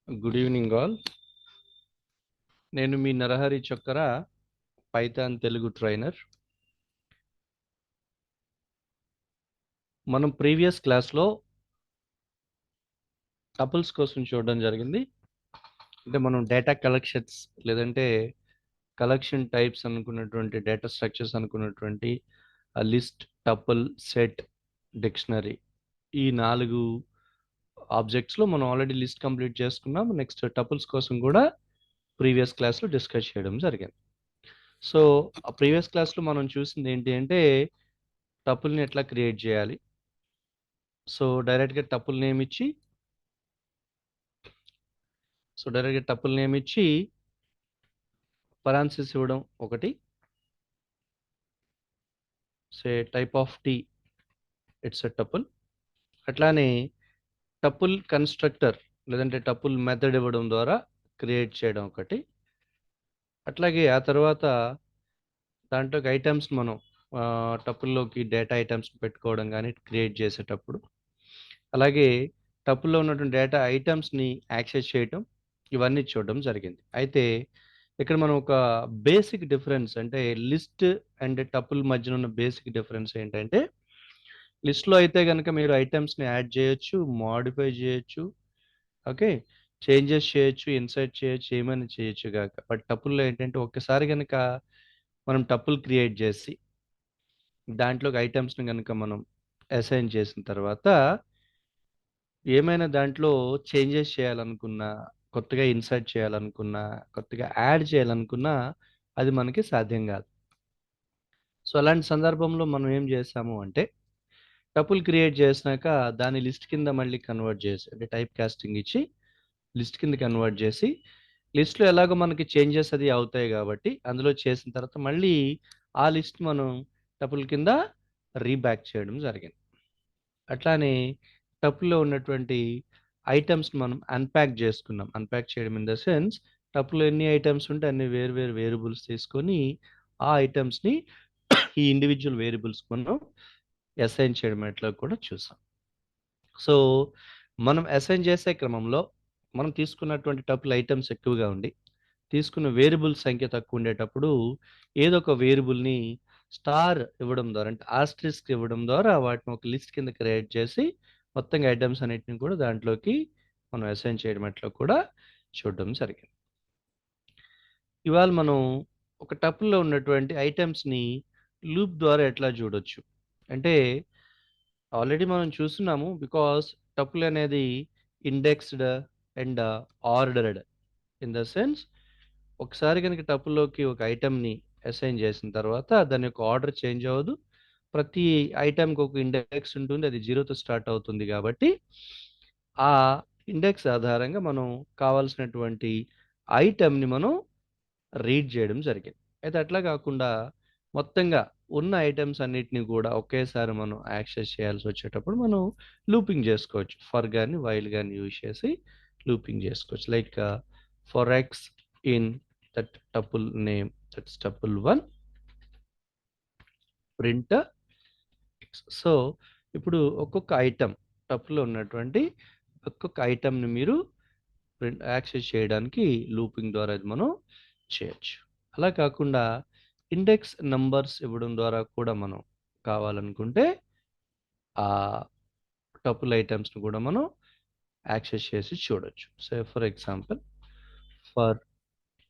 Good evening all. నేను మీ Narahari Chokkara Python Telugu trainer. మనం previous క్లాస్లో టపుల్స్ కోసం చూడడం జరిగింది. అంటే మనం డేటా కలెక్షన్స్ లేదంటే కలెక్షన్ టైప్స్ అనుకున్నటువంటి డేటా స్ట్రక్చర్స్ అనుకున్నటువంటి లిస్ట్, టపుల్, సెట్, డిక్షనరీ ఈ 4 ఆబ్జెక్ట్స్లో మనం ఆల్రెడీ లిస్ట్ కంప్లీట్ చేసుకున్నాం. నెక్స్ట్ టపుల్స్ కోసం కూడా ప్రీవియస్ క్లాస్లో డిస్కస్ చేయడం జరిగింది. సో ఆ ప్రీవియస్ క్లాస్లో మనం చూసింది ఏంటి అంటే టపుల్ని ఎట్లా క్రియేట్ చేయాలి. సో డైరెక్ట్గా టపుల్ నేమ్ ఇచ్చి పరాన్సిస్ ఇవ్వడం ఒకటి. Say type of T it's a tuple. అట్లానే టపుల్ కన్స్ట్రక్టర్ లేదంటే టపుల్ మెథడ్ ఇవ్వడం ద్వారా క్రియేట్ చేయడం ఒకటి. అట్లాగే ఆ తర్వాత దాంట్లోకి ఐటమ్స్ మనం టపుల్లోకి డేటా ఐటమ్స్ పెట్టుకోవడం కానీ క్రియేట్ చేసేటప్పుడు, అలాగే టపుల్లో ఉన్నటువంటి డేటా ఐటమ్స్ని యాక్సెస్ చేయటం, ఇవన్నీ చూడడం జరిగింది. అయితే ఇక్కడ మనం ఒక బేసిక్ డిఫరెన్స్ అంటే లిస్ట్ అండ్ టపుల్ మధ్యన ఉన్న బేసిక్ డిఫరెన్స్ ఏంటంటే, లిస్ట్లో అయితే కనుక మీరు ఐటమ్స్ని యాడ్ చేయొచ్చు, మోడిఫై చేయొచ్చు, ఓకే, చేంజెస్ చేయొచ్చు, ఇన్సర్ట్ చేయొచ్చు, ఏమైనా చేయొచ్చు కాక. బట్ టపుల్లో ఏంటంటే ఒక్కసారి కనుక మనం టపుల్ క్రియేట్ చేసి దాంట్లోకి ఐటమ్స్ని కనుక మనం అసైన్ చేసిన తర్వాత ఏమైనా దాంట్లో చేంజెస్ చేయాలనుకున్నా, కొత్తగా ఇన్సర్ట్ చేయాలనుకున్నా, కొత్తగా యాడ్ చేయాలనుకున్నా అది మనకి సాధ్యం కాదు. సో అలాంటి సందర్భంలో మనం ఏం చేసాము అంటే టపుల్ క్రియేట్ చేసినాక దాన్ని లిస్ట్ కింద మళ్ళీ కన్వర్ట్ చేసి అంటే టైప్ కాస్టింగ్ ఇచ్చి లిస్ట్ కింద కన్వర్ట్ చేసి లిస్ట్లో ఎలాగో మనకి చేంజెస్ అది అవుతాయి కాబట్టి అందులో చేసిన తర్వాత మళ్ళీ ఆ లిస్ట్ మనం టపుల్ కింద రీబ్యాక్ చేయడం జరిగింది. అట్లానే టపుల్లో ఉన్నటువంటి ఐటమ్స్ మనం అన్ప్యాక్ చేసుకున్నాం. అన్ప్యాక్ చేయడం ఇన్ ద సెన్స్ టపుల్లో ఎన్ని ఐటమ్స్ ఉంటే అన్ని వేరు వేరు వేరియబుల్స్ తీసుకొని ఆ ఐటమ్స్ని ఈ ఇండివిజువల్ వేరియబుల్స్ మనం అసైన్ చేయడం ఎట్లా కూడా చూసాం. సో మనం అసైన్ చేసే క్రమంలో మనం తీసుకున్నటువంటి టపుల్ ఐటమ్స్ ఎక్కువగా ఉండి తీసుకున్న వేరియబుల్ సంఖ్య తక్కువ ఉండేటప్పుడు ఏదో ఒక వేరియబుల్ని స్టార్ ఇవ్వడం ద్వారా అంటే ఆస్ట్రిస్క్ ఇవ్వడం ద్వారా వాటిని ఒక లిస్ట్ కింద క్రియేట్ చేసి మొత్తంగా ఐటమ్స్ అన్నిటిని కూడా దాంట్లోకి మనం అసైన్ చేయడం అట్లా కూడా చూడడం జరిగింది. ఇవాళ మనం ఒక టపుల్లో ఉన్నటువంటి ఐటమ్స్ని లూప్ ద్వారా ఎట్లా చూడొచ్చు అంటే ఆల్రెడీ మనం చూస్తున్నాము. బికాస్ టపుల్ అనేది indexed and ordered in the sense ఒకసారి కనుక టపుల్లోకి ఒక ఐటమ్ని అసైన్ చేసిన తర్వాత దాని యొక్క ఆర్డర్ చేంజ్ అవ్వదు. ప్రతి ఐటమ్కి ఒక ఇండెక్స్ ఉంటుంది, అది 0తో స్టార్ట్ అవుతుంది కాబట్టి ఆ ఇండెక్స్ ఆధారంగా మనం కావాల్సినటువంటి ఐటమ్ని మనం రీడ్ చేయడం జరిగింది. అయితే అట్లా కాకుండా మొత్తంగా ఉన్న ఐటమ్స్ అన్నిటిని కూడా ఒకేసారి మనం యాక్సెస్ చేయాల్సి వచ్చేటప్పుడు మనం లూపింగ్ చేసుకోవచ్చు. ఫర్ కానీ వైల్ కానీ యూజ్ చేసి లూపింగ్ చేసుకోవచ్చు. Like for x in that tuple name that's tuple 1 print X. So ఇప్పుడు ఒక్కొక్క ఐటమ్ టపుల్లో ఉన్నటువంటి ఒక్కొక్క ఐటమ్ని మీరు ప్రింట్ యాక్సెస్ చేయడానికి లూపింగ్ ద్వారా ఇది మనం చేయొచ్చు. అలా కాకుండా ఇండెక్స్ నంబర్స్ ఇవ్వడం ద్వారా కూడా మనం కావాలనుకుంటే ఆ టపుల్ ఐటమ్స్ని కూడా మనం యాక్సెస్ చేసి చూడొచ్చు. So for example for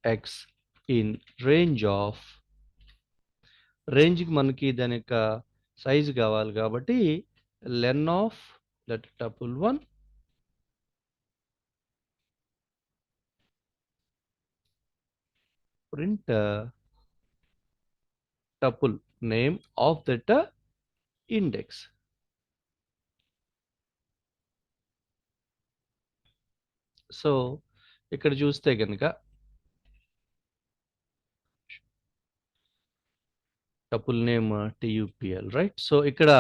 x in రేంజ్కి మనకి దాని యొక్క సైజు కావాలి కాబట్టి len of that tuple 1 print tuple name of that index. So ఇక్కడ చూస్తే కనుక tuple name TUPL right. So ఇక్కడ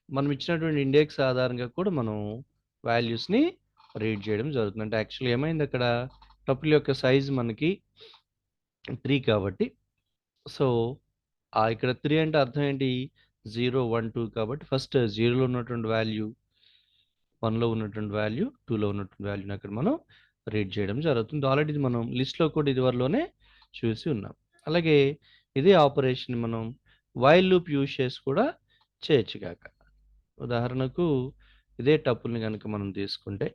మనం ఇచ్చినటువంటి ఇండెక్స్ ఆధారంగా కూడా మనం వాల్యూస్ని రీడ్ చేయడం జరుగుతుంది. అంటే యాక్చువల్లీ ఏమైంది అక్కడ టపుల్ యొక్క సైజ్ మనకి 3 కాబట్టి సో ఇక్కడ 3 అంటే అర్థం ఏంటి 0 1 2 కాబట్టి ఫస్ట్ 0లో ఉన్నటువంటి వాల్యూ 1లో ఉన్నటువంటి వాల్యూ 2లో ఉన్నటువంటి వాల్యూని అక్కడ మనం రీడ్ చేయడం జరుగుతుంది. ఆల్రెడీ మనం లిస్ట్లో కూడా ఇదివరలోనే చూసి ఉన్నాం. అలాగే ఇదే ఆపరేషన్ మనం వైల్ లూప్ యూజ్ చేసి కూడా చేయొచ్చు కాక. ఉదాహరణకు ఇదే టపుల్ని కనుక మనం తీసుకుంటే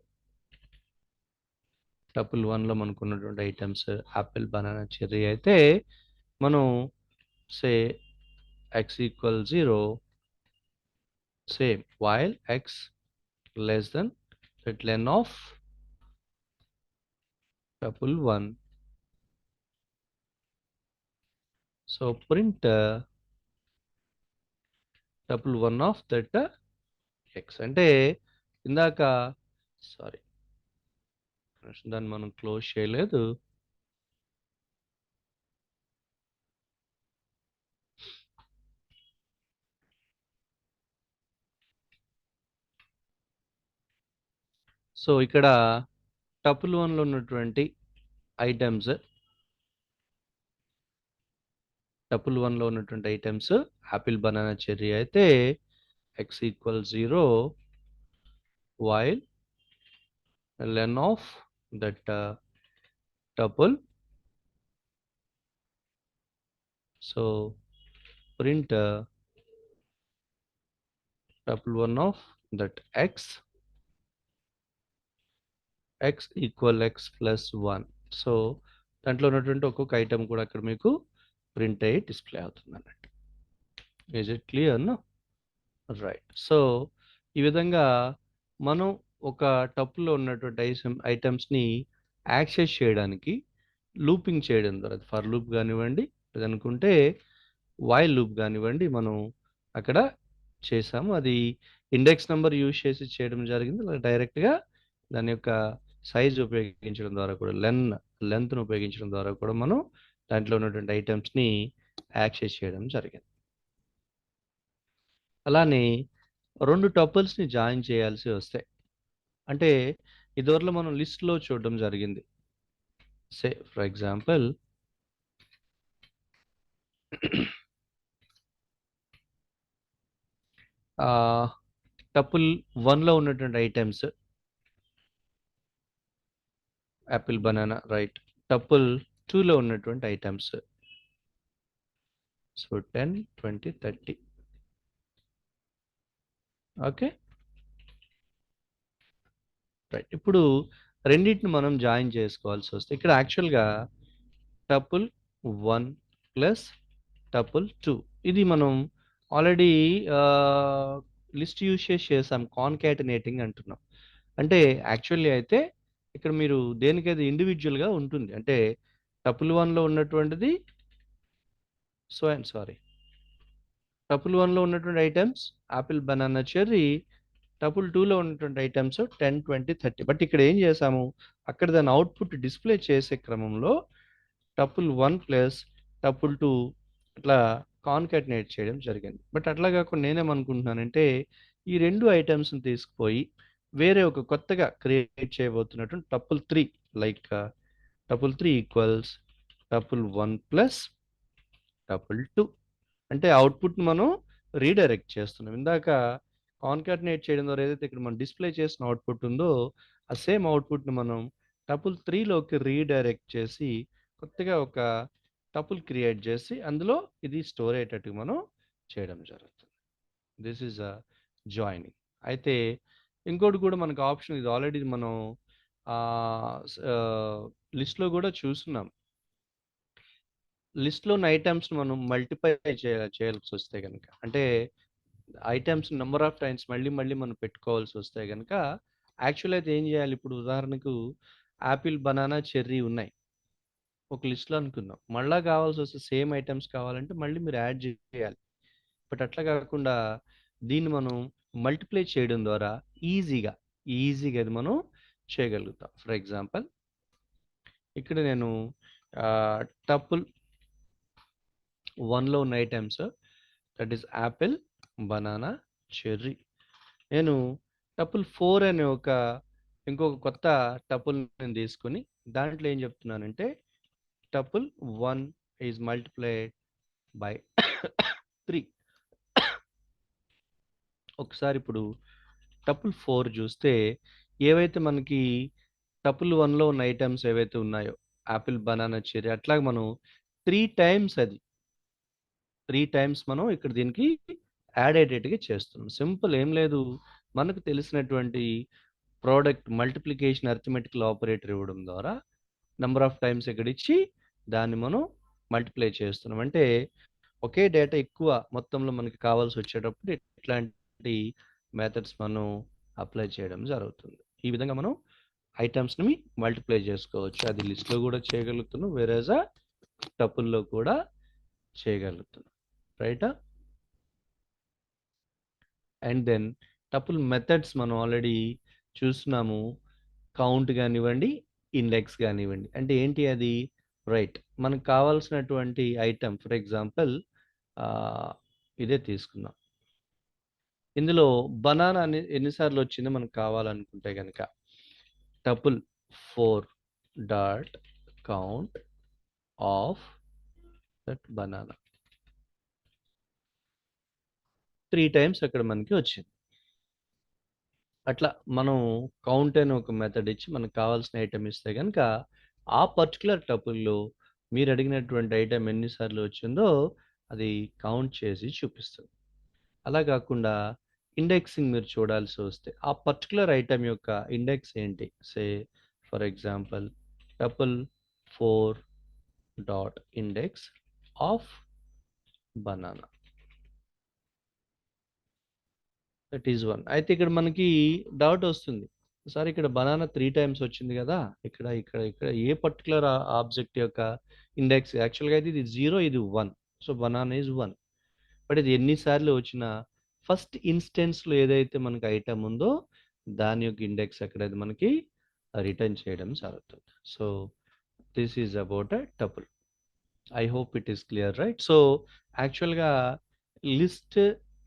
టపుల్ 1లో మనకు ఉన్నటువంటి ఐటమ్స్ యాపిల్, బనానా, చెర్రీ అయితే మనం సే x equal 0 same while x less than set len of tuple 1. So print tuple 1 of that x అంటే ఇందాక సారీ దాన్ని మనం క్లోజ్ చేయలేదు. సో ఇక్కడ టపుల్ 1లో ఉన్నటువంటి ఐటమ్స్ యాపిల్, బనానా, చెర్రీ అయితే x equal 0 while len of that tuple. So print tuple 1 of that x equal x plus 1. So దాంట్లో ఉన్నటువంటి ఒక్కొక్క ఐటమ్ కూడా అక్కడ మీకు ప్రింట్ అయ్యి డిస్ప్లే అవుతుంది అన్నట్టు. Is it clear? No right. So ఈ విధంగా మనం ఒక టపుల్లో ఉన్నటువంటి ఐటమ్స్ని యాక్సెస్ చేయడానికి లూపింగ్ చేయడం ద్వారా ఫర్ లూప్ కానివ్వండి, లేదనుకుంటే వైల్ లూప్ కానివ్వండి, మనం అక్కడ చేసాము. అది ఇండెక్స్ నెంబర్ యూజ్ చేసి చేయడం జరిగింది. డైరెక్ట్గా దాని యొక్క సైజ్ ఉపయోగించడం ద్వారా కూడా లెంత్ను ఉపయోగించడం ద్వారా కూడా మనం దాంట్లో ఉన్నటువంటి ఐటమ్స్ని యాక్సెస్ చేయడం జరిగింది. అలానే 2 టపుల్స్ని జాయిన్ చేయాల్సి వస్తాయి. అంటే ఇదివరలో మనం లిస్ట్లో చూడడం జరిగింది. సే ఫర్ ఎగ్జాంపుల్ టపుల్ 1లో ఉన్నటువంటి items Apple, banana, right. Tuple 2లో ఉన్నటువంటి ఐటమ్స్ సో 10, 20, 30. Okay right. ఇప్పుడు రెండింటిని మనం జాయిన్ చేసుకోవాల్సి వస్తే ఇక్కడ యాక్చువల్గా టపుల్ 1 ప్లస్ టపుల్ 2 ఇది మనం ఆల్రెడీ లిస్ట్ యూజ్ చేసాం, కాన్కాటినేటింగ్ అంటున్నాం. అంటే యాక్చువల్లీ అయితే ఇక్కడ మీరు దేనికైతే ఇండివిజువల్గా ఉంటుంది. అంటే టపుల్ 1లో ఉన్నటువంటిది టపుల్ 1లో ఉన్నటువంటి items Apple, banana, cherry. Tuple 2లో ఉన్నటువంటి ఐటమ్స్ 10, 20, 30. బట్ ఇక్కడ ఏం చేసాము, అక్కడ దాని అవుట్పుట్ డిస్ప్లే చేసే క్రమంలో టపుల్ 1 ప్లస్ టపుల్ 2 అట్లా కాన్కాటినేట్ చేయడం జరిగింది. బట్ అట్లా కాకుండా నేనేమనుకుంటున్నానంటే ఈ రెండు ఐటమ్స్ని తీసుకుపోయి వేరే ఒక కొత్తగా క్రియేట్ చేయబోతున్నటువంటి tuple 3 like tuple 3 equals tuple 1 plus tuple 2 అంటే అవుట్పుట్ని మనం రీడైరెక్ట్ చేస్తున్నాం. ఇందాక కాన్కాటినేట్ చేయడం ద్వారా ఏదైతే ఇక్కడ మనం డిస్ప్లే చేసిన అవుట్పుట్ ఉందో ఆ సేమ్ అవుట్పుట్ని మనం టపుల్ 3లోకి రీడైరెక్ట్ చేసి కొత్తగా ఒక టపుల్ క్రియేట్ చేసి అందులో ఇది స్టోర్ అయ్యేటట్టుగా మనం చేయడం జరుగుతుంది. This is a joining. అయితే ఇంకోటి కూడా మనకు ఆప్షన్ ఇది ఆల్రెడీ మనం లిస్ట్లో కూడా చూస్తున్నాం. లిస్ట్లో ఉన్న ఐటమ్స్ మనం మల్టిప్లై చేయాల్సి వస్తే కనుక, అంటే ఐటమ్స్ నెంబర్ ఆఫ్ టైమ్స్ మళ్ళీ మనం పెట్టుకోవాల్సి వస్తే కనుక యాక్చువల్ అయితే ఏం చేయాలి, ఇప్పుడు ఉదాహరణకు యాపిల్, బనానా, చెర్రీ ఉన్నాయి ఒక లిస్ట్లో అనుకుందాం. మళ్ళీ కావాల్సి వస్తే సేమ్ ఐటమ్స్ కావాలంటే మళ్ళీ మీరు యాడ్ చేయాలి. బట్ అట్లా కాకుండా దీన్ని మనం మల్టిప్లై చేయడం ద్వారా ఈజీగా అది మనం చేయగలుగుతాం. ఫర్ ఎగ్జాంపుల్ ఇక్కడ నేను టపుల్ 1లో ఉన్న items that is Apple, banana, cherry. నేను టపుల్ 4 అనే ఇంకొక కొత్త టపుల్ నేను తీసుకొని దాంట్లో ఏం చెప్తున్నానంటే టపుల్ 1 ఈజ్ మల్టిప్లైడ్ బై 3. ఒకసారి ఇప్పుడు టపుల్ 4 చూస్తే ఏవైతే మనకి టపుల్ 1లో ఉన్న ఐటమ్స్ ఏవైతే ఉన్నాయో యాపిల్, బనానా, చెర్రీ అట్లాగే మనం 3 టైమ్స్ మనం ఇక్కడ దీనికి యాడ్ అయ్యేటట్టుగా చేస్తున్నాం. సింపుల్ ఏం లేదు. మనకు తెలిసినటువంటి ప్రోడక్ట్ మల్టిప్లికేషన్ అరిథమెటికల్ ఆపరేటర్ ఇవ్వడం ద్వారా నంబర్ ఆఫ్ టైమ్స్ ఇక్కడ ఇచ్చి దాన్ని మనం మల్టిప్లై చేస్తున్నాం. అంటే ఒకే డేటా ఎక్కువ మొత్తంలో మనకి కావాల్సి వచ్చేటప్పుడు ఇట్లాంటి మెథడ్స్ మనం అప్లై చేయడం జరుగుతుంది. ఈ విధంగా మనం ఐటమ్స్ని మల్టిప్లై చేసుకోవచ్చు. అది లిస్ట్లో కూడా చేయగలుగుతున్నాం, వేరేజ్ టపుల్లో కూడా చేయగలుగుతున్నాం. రైటా? అండ్ దెన్ టపుల్ మెథడ్స్ మనం ఆల్రెడీ చూస్తున్నాము. కౌంట్ కానివ్వండి, ఇండెక్స్ కానివ్వండి. అంటే ఏంటి అది? రైట్, మనకు కావాల్సినటువంటి ఐటమ్ ఫర్ ఎగ్జాంపుల్ ఇదే తీసుకుందాం. ఇందులో బనానా అని ఎన్నిసార్లు వచ్చిందో మనకు కావాలనుకుంటే కనుక tuple 4 dot count of that banana 3 times అక్కడ మనకి వచ్చింది. అట్లా మనం కౌంట్ అని ఒక మెథడ్ ఇచ్చి మనకు కావాల్సిన ఐటమ్ ఇస్తే కనుక ఆ పర్టికులర్ టపుల్లో మీరు అడిగినటువంటి ఐటమ్ ఎన్నిసార్లు వచ్చిందో అది కౌంట్ చేసి చూపిస్తుంది. అలా కాకుండా ఇండెక్సింగ్ మీరు చూడాల్సి వస్తే ఆ పర్టికులర్ ఐటమ్ యొక్క ఇండెక్స్ ఏంటి? Say for example tuple 4 dot index of banana, that is 1. అయితే ఇక్కడ మనకి డౌట్ వస్తుంది, సార్ ఇక్కడ బనానా 3 టైమ్స్ వచ్చింది కదా, ఇక్కడ ఇక్కడ ఇక్కడ ఏ పర్టికులర్ ఆబ్జెక్ట్ యొక్క ఇండెక్స్? యాక్చువల్గా అయితే ఇది 0, ఇది 1. So banana is 1. బట్ ఇది ఎన్నిసార్లు వచ్చినా ఫస్ట్ ఇన్స్టెన్స్లో ఏదైతే మనకి ఐటమ్ ఉందో దాని యొక్క ఇండెక్స్ అక్కడ అది మనకి రిటర్న్ చేయడం జరుగుతుంది. So this is about a tuple. I hope it is clear, right? So యాక్చువల్గా లిస్ట్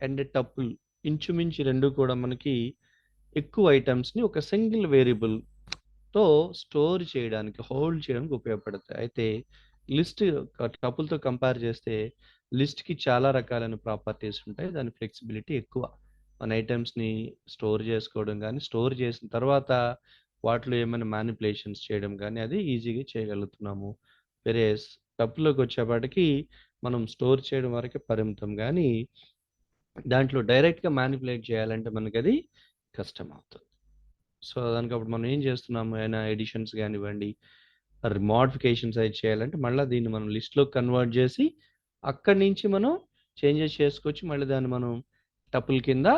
అండ్ టపుల్ ఇంచుమించు రెండు కూడా మనకి ఎక్కువ ఐటమ్స్ని ఒక సింగిల్ వేరియబుల్తో స్టోర్ చేయడానికి, హోల్డ్ చేయడానికి ఉపయోగపడతాయి. అయితే లిస్ట్ టపుల్తో కంపేర్ చేస్తే లిస్ట్కి చాలా రకాలైన ప్రాపర్టీస్ ఉంటాయి. దాని ఫ్లెక్సిబిలిటీ ఎక్కువ. మన ఐటమ్స్ని స్టోర్ చేసుకోవడం కానీ, స్టోర్ చేసిన తర్వాత వాటిలో ఏమైనా మ్యానిపులేషన్స్ చేయడం కానీ అది ఈజీగా చేయగలుగుతున్నాము. వేరే టపుల్లోకి వచ్చేపాటికి మనం స్టోర్ చేయడం వరకే పరిమితం, కానీ దాంట్లో డైరెక్ట్గా మ్యానిపులేట్ చేయాలంటే మనకి అది కష్టం అవుతుంది. సో దానికి అప్పుడు మనం ఏం చేస్తున్నాము, అయినా ఎడిషన్స్ కానివ్వండి, మోడిఫికేషన్స్ అవి చేయాలంటే మళ్ళీ దీన్ని మనం లిస్ట్లో కన్వర్ట్ చేసి అక్కడి నుంచి మనం చేంజెస్ చేసుకోవచ్చు. మళ్ళీ దాన్ని మనం టపుల్ కింద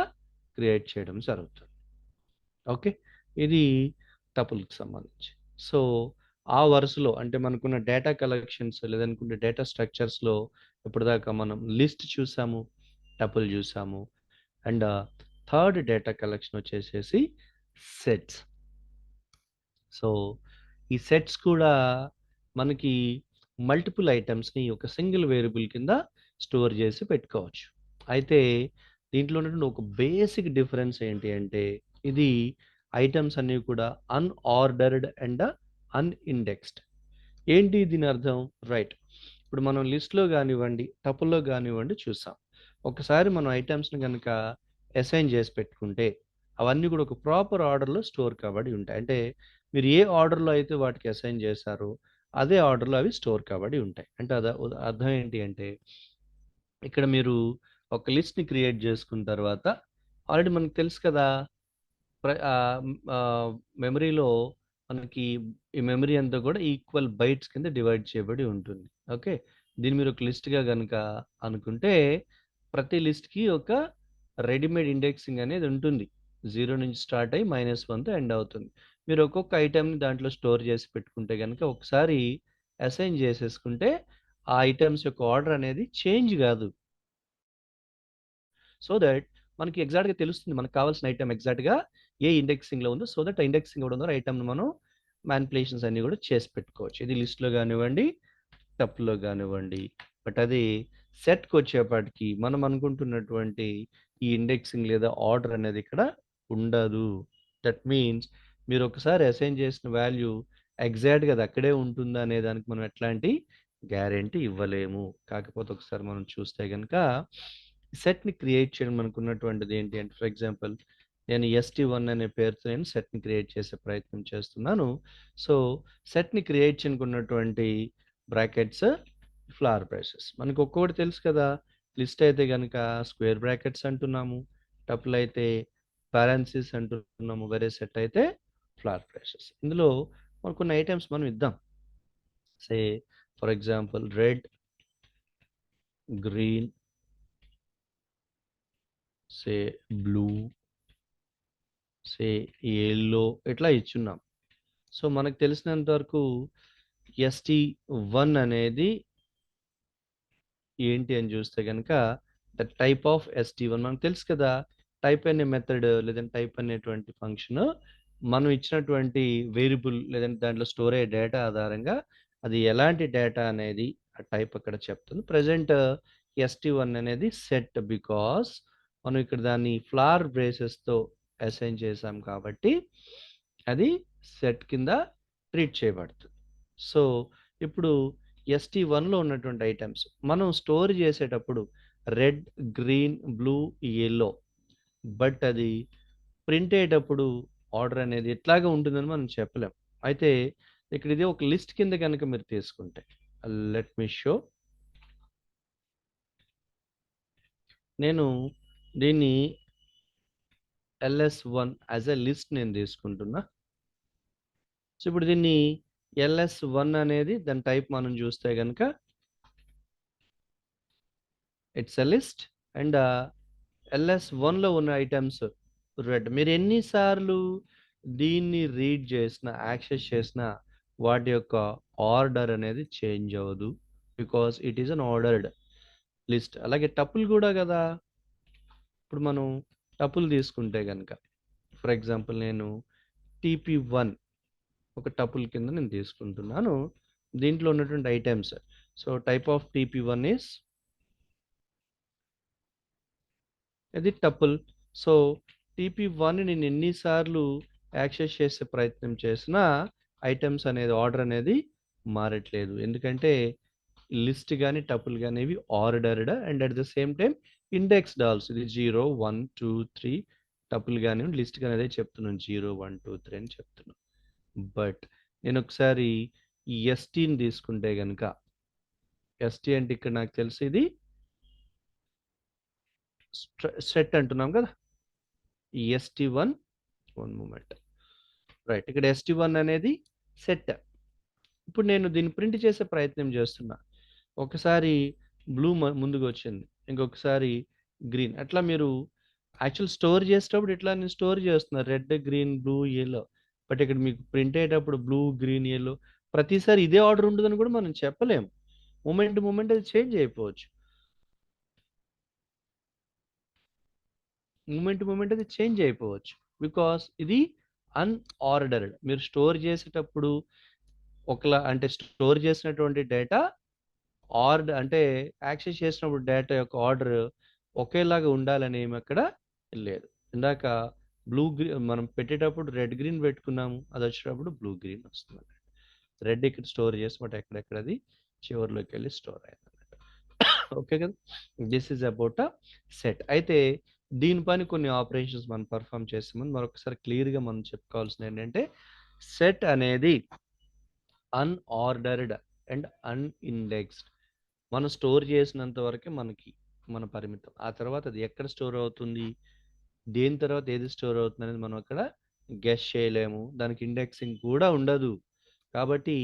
క్రియేట్ చేయడం జరుగుతుంది. ఓకే, ఇది టపుల్కి సంబంధించి. సో ఆ వరుసలో అంటే మనకున్న డేటా కలెక్షన్స్ లేదనుకుంటే డేటా స్ట్రక్చర్స్లో ఇప్పటిదాకా మనం లిస్ట్ చూసాము, టపుల్ చూసాము, అండ్ థర్డ్ డేటా కలెక్షన్ వచ్చేసేసి సెట్స్. సో ఈ సెట్స్ కూడా మనకి మల్టిపుల్ ఐటమ్స్ని ఒక సింగిల్ వేరియబుల్ కింద స్టోర్ చేసి పెట్టుకోవచ్చు. అయితే దీంట్లో ఉన్నటువంటి ఒక బేసిక్ డిఫరెన్స్ ఏంటి అంటే ఇది ఐటమ్స్ అన్నీ కూడా అన్ఆర్డర్డ్ అండ్ అన్ఇండెక్స్డ్. ఏంటి దీని అర్థం? రైట్, ఇప్పుడు మనం లిస్ట్లో కానివ్వండి, టపుల్లో కానివ్వండి చూసాం. ఒకసారి మనం ఐటమ్స్ని కనుక అసైన్ చేసి పెట్టుకుంటే అవన్నీ కూడా ఒక ప్రాపర్ ఆర్డర్లో స్టోర్ కాబడి ఉంటాయి. అంటే మీరు ఏ ఆర్డర్లో అయితే వాటికి అసైన్ చేశారో అదే ఆర్డర్లో అవి స్టోర్ కాబడి ఉంటాయి. అంటే అర్థం ఏంటి అంటే ఇక్కడ మీరు ఒక లిస్ట్ని క్రియేట్ చేసుకున్న తర్వాత ఆల్రెడీ మనకు తెలుసు కదా, మెమరీలో మనకి ఈ మెమరీ అంతా కూడా ఈక్వల్ బైట్స్ కింద డివైడ్ చేయబడి ఉంటుంది. ఓకే, దీన్ని మీరు ఒక లిస్ట్గా కనుక అనుకుంటే ప్రతి లిస్ట్కి ఒక రెడీమేడ్ ఇండెక్సింగ్ అనేది ఉంటుంది. 0 నుంచి స్టార్ట్ అయ్యి -1తో ఎండ్ అవుతుంది. మీరు ఒక్కొక్క ఐటెంని దాంట్లో స్టోర్ చేసి పెట్టుకుంటే కనుక ఒకసారి అసైన్ చేసేసుకుంటే ఆ ఐటమ్స్ యొక్క ఆర్డర్ అనేది చేంజ్ కాదు. సో దట్ మనకి ఎగ్జాక్ట్గా తెలుస్తుంది మనకు కావాల్సిన ఐటమ్ ఎగ్జాక్ట్గా ఏ ఇండెక్సింగ్లో ఉందో. సో దట్ ఆ ఇండెక్సింగ్ ఇవ్వడం ద్వారా ఐటమ్ని మనం మ్యానిపులేషన్స్ అన్నీ కూడా చేసి పెట్టుకోవచ్చు. ఇది లిస్ట్లో కానివ్వండి, టప్లో కానివ్వండి. బట్ అది సెట్కి వచ్చేపాటికి మనం అనుకుంటున్నటువంటి ఈ ఇండెక్సింగ్ లేదా ఆర్డర్ అనేది ఇక్కడ ఉండదు. దట్ మీన్స్ మీరు ఒకసారి అసైన్ చేసిన వాల్యూ ఎగ్జాక్ట్గా అది అక్కడే ఉంటుందా అనే దానికి మనం ఎట్లాంటి గ్యారెంటీ ఇవ్వలేము. కాకపోతే ఒకసారి మనం చూస్తే కనుక సెట్ని క్రియేట్ చేయడం మనకు ఉన్నటువంటిది ఏంటి అంటే ఫర్ ఎగ్జాంపుల్ నేను ST1 అనే పేరుతో నేను సెట్ని క్రియేట్ చేసే ప్రయత్నం చేస్తున్నాను. సో సెట్ని క్రియేట్ చేయనుకున్నటువంటి బ్రాకెట్స్ ఫ్లవర్ బ్రషెస్ మనకు ఒక్కొక్కటి తెలుసు కదా. లిస్ట్ అయితే కనుక స్క్వేర్ బ్రాకెట్స్ అంటున్నాము, టపుల్ అయితే పారెన్సిస్ అంటున్నాము, వేరే సెట్ అయితే ఫ్లవర్ బ్రషెస్. ఇందులో మనకు కొన్ని ఐటమ్స్ మనం ఇద్దాం. Say for example red, green, say blue, say yellow ఇట్లా ఇచ్చున్నాం. సో మనకు తెలిసినంత వరకు ST1 అనేది ఏంటి అని చూస్తే కనుక ద టైప్ ఆఫ్ ST1 మనకు తెలుసు కదా. టైప్ అనే మెథడ్ లేదంటే టైప్ అనేటువంటి ఫంక్షన్ మనం ఇచ్చినటువంటి వేరియబుల్ లేదంటే దాంట్లో స్టోర్ అయ్యే డేటా ఆధారంగా అది ఎలాంటి డేటా అనేది ఆ టైప్ అక్కడ చెప్తుంది. ప్రజెంట్ ST1 అనేది సెట్, బికాస్ మనం ఇక్కడ దాన్ని ఫ్లవర్ బ్రేసెస్తో అసైన్ చేసాం కాబట్టి అది సెట్ కింద ట్రీట్ చేయబడుతుంది. సో ఇప్పుడు ST1లో ఉన్నటువంటి ఐటమ్స్ మనం స్టోర్ చేసేటప్పుడు red, green, blue, yellow, but అది ప్రింట్ అయ్యేటప్పుడు ఆర్డర్ అనేది ఎట్లాగా ఉంటుందని మనం చెప్పలేం. అయితే ఇక్కడ ఇది ఒక లిస్ట్ కింద కనుక మీరు తీసుకుంటే, లెట్ మీ షో. నేను దీన్ని LS1 యాజ్ ఎ లిస్ట్ నేను తీసుకుంటున్నా. సో ఇప్పుడు దీన్ని LS1 అనేది దాని టైప్ మనం చూస్తే కనుక ఇట్స్ ఎ లిస్ట్ అండ్ LS1లో ఉన్న ఐటమ్స్ రెడ్. మీరు ఎన్నిసార్లు దీన్ని రీడ్ చేసినా యాక్సెస్ చేసినా వాటి యొక్క ఆర్డర్ అనేది చేంజ్ అవ్వదు, because it is an ordered list. అలాగే టపుల్ కూడా కదా. ఇప్పుడు మనం టపుల్ తీసుకుంటే కనుక ఫర్ ఎగ్జాంపుల్ నేను TP1 ఒక టపుల్ కింద నేను తీసుకుంటున్నాను. దీంట్లో ఉన్నటువంటి items, so type of TP1 is ఇది టపుల్. సో TP1 నేను ఎన్నిసార్లు యాక్సెస్ చేసే ప్రయత్నం చేసినా ఐటమ్స్ అనేది ఆర్డర్ అనేది మారట్లేదు, ఎందుకంటే లిస్ట్ కానీ టపుల్ కానీ ఇవి ordered and at the same time indexed also. ఇది 0 1 2 3 టపుల్ కానీ లిస్ట్ కానీ అదే చెప్తున్నాను, 0 1 2 3 అని చెప్తున్నాను. బట్ నేను ఒకసారి ఈ STని తీసుకుంటే కనుక ST అంటే ఇక్కడ నాకు తెలిసి ఇది సెట్ అంటున్నాం కదా. ఈ ST1 వన్ మూమెంట్ రైట్, ఇక్కడ ST1 అనేది సెట్. ఇప్పుడు నేను దీన్ని ప్రింట్ చేసే ప్రయత్నం చేస్తున్నా. ఒకసారి బ్లూ ముందుకు వచ్చింది, ఇంకొకసారి గ్రీన్. అట్లా మీరు యాక్చువల్ స్టోర్ చేసేటప్పుడు ఇట్లా నేను స్టోర్ చేస్తున్నా red, green, blue, yellow. But ఇక్కడ మీకు ప్రింట్ అయ్యేటప్పుడు బ్లూ, గ్రీన్, yellow ప్రతిసారి ఇదే ఆర్డర్ ఉంటుందని కూడా మనం చెప్పలేము. మూమెంట్ మూమెంట్ అది చేంజ్ అయిపోవచ్చు. మూమెంట్ మూమెంట్ అది చేంజ్ అయిపోవచ్చు, బికాస్ ఇది అన్ఆర్డర్డ్. మీరు స్టోర్ చేసేటప్పుడు ఒకలా అంటే స్టోర్ చేసినటువంటి డేటా ఆర్డర్ అంటే యాక్సెస్ చేసినప్పుడు డేటా యొక్క ఆర్డర్ ఒకేలాగా ఉండాలని ఏమి అక్కడ లేదు. ఇందాక బ్లూ గ్రీన్ మనం పెట్టేటప్పుడు రెడ్ గ్రీన్ పెట్టుకున్నాము, అది వచ్చేటప్పుడు బ్లూ గ్రీన్ వస్తుంది. రెడ్ ఇక్కడ స్టోర్ చేసి బట్ ఎక్కడెక్కడది చివరిలోకి వెళ్ళి స్టోర్ అయింది. ఓకే కదా. This is about a set. అయితే దీనిపైన కొన్ని ఆపరేషన్స్ మనం పర్ఫామ్ చేసే ముందు మరొకసారి క్లియర్గా మనం చెప్పుకోవాల్సింది ఏంటంటే సెట్ అనేది అన్ఆర్డర్డ్ అండ్ అన్ఇండెక్స్డ్. మనం స్టోర్ చేసినంత వరకే మనకి మన పరిమితం. ఆ తర్వాత అది ఎక్కడ స్టోర్ అవుతుంది, దేని తర్వాత ఏది స్టోర్ అవుతుంది అనేది మనం అక్కడ గెస్ చేయలేము. దానికి ఇండెక్సింగ్ కూడా ఉండదు. కాబట్టి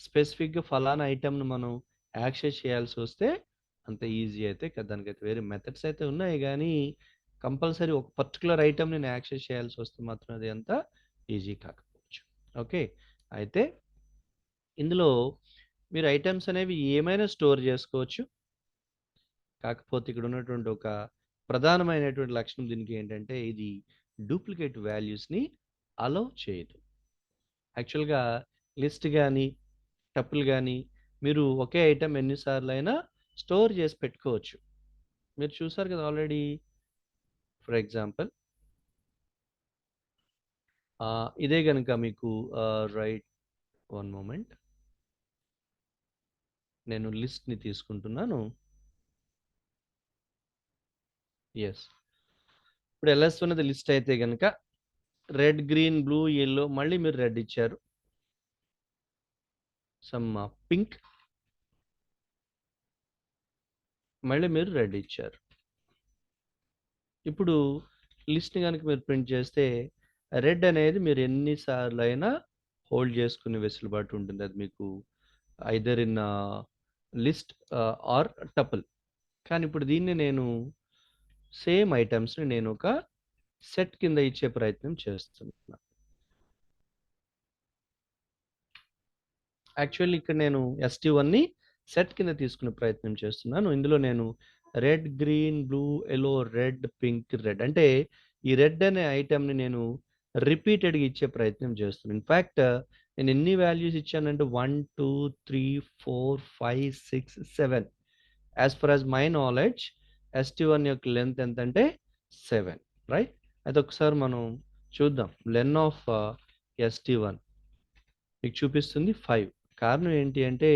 స్పెసిఫిక్గా ఫలానా ఐటమ్ను మనం యాక్సెస్ చేయాల్సి వస్తే అంత ఈజీ అయితే కదా. దానికైతే వేరే మెథడ్స్ అయితే ఉన్నాయి, కానీ కంపల్సరీ ఒక పర్టికులర్ ఐటమ్ నేను యాక్సెస్ చేయాల్సి వస్తే మాత్రం అది అంత ఈజీ కాకపోవచ్చు. ఓకే, అయితే ఇందులో మీరు ఐటమ్స్ అనేవి ఏమైనా స్టోర్ చేసుకోవచ్చు. కాకపోతే ఇక్కడ ఉన్నటువంటి ఒక ప్రధానమైనటువంటి లక్షణం దీనికి ఏంటంటే ఇది డూప్లికేట్ వాల్యూస్ని అలౌ చేయదు. యాక్చువల్గా లిస్ట్ కానీ టపుల్ కానీ మీరు ఒకే ఐటమ్ ఎన్నిసార్లు అయినా స్టోర్ చేసి పెట్టుకోవచ్చు. మీరు చూసారు కదా ఆల్రెడీ. ఫర్ ఎగ్జాంపుల్ ఇదే కనుక మీకు రైట్, వన్ మూమెంట్, నేను లిస్ట్ని తీసుకుంటున్నాను. ఎస్, ఇప్పుడు LS అనేది లిస్ట్ అయితే కనుక రెడ్, గ్రీన్, బ్లూ, yellow, మళ్ళీ మీరు రెడ్ ఇచ్చారు, సమ్ పింక్, మళ్ళీ మీరు రెడ్ ఇచ్చారు. ఇప్పుడు లిస్ట్ని కనుక మీరు ప్రింట్ చేస్తే రెడ్ అనేది మీరు ఎన్నిసార్లు అయినా హోల్డ్ చేసుకునే వెసులుబాటు ఉంటుంది. అది మీకు either in list or tuple. కానీ ఇప్పుడు దీన్ని నేను సేమ్ ఐటమ్స్ని నేను ఒక సెట్ కింద ఇచ్చే ప్రయత్నం చేస్తున్నా. యాక్చువల్లీ ఇక్కడ నేను ST1ని సెట్ కింద తీసుకునే ప్రయత్నం చేస్తున్నాను. ఇందులో నేను red, green, blue, yellow, red, pink, red అంటే ఈ రెడ్ అనే ఐటమ్ని నేను రిపీటెడ్గా ఇచ్చే ప్రయత్నం చేస్తున్నాను. ఇన్ఫ్యాక్ట్ నేను ఎన్ని వాల్యూస్ ఇచ్చానంటే 1, 2, 3, 4, 5, 6, 7. As for as my knowledge ST1 యొక్క లెంత్ ఎంత అంటే 7, రైట్? అయితే ఒకసారి మనం చూద్దాం. లెన్ ఆఫ్ ST1 మీకు చూపిస్తుంది 5. కారణం ఏంటి అంటే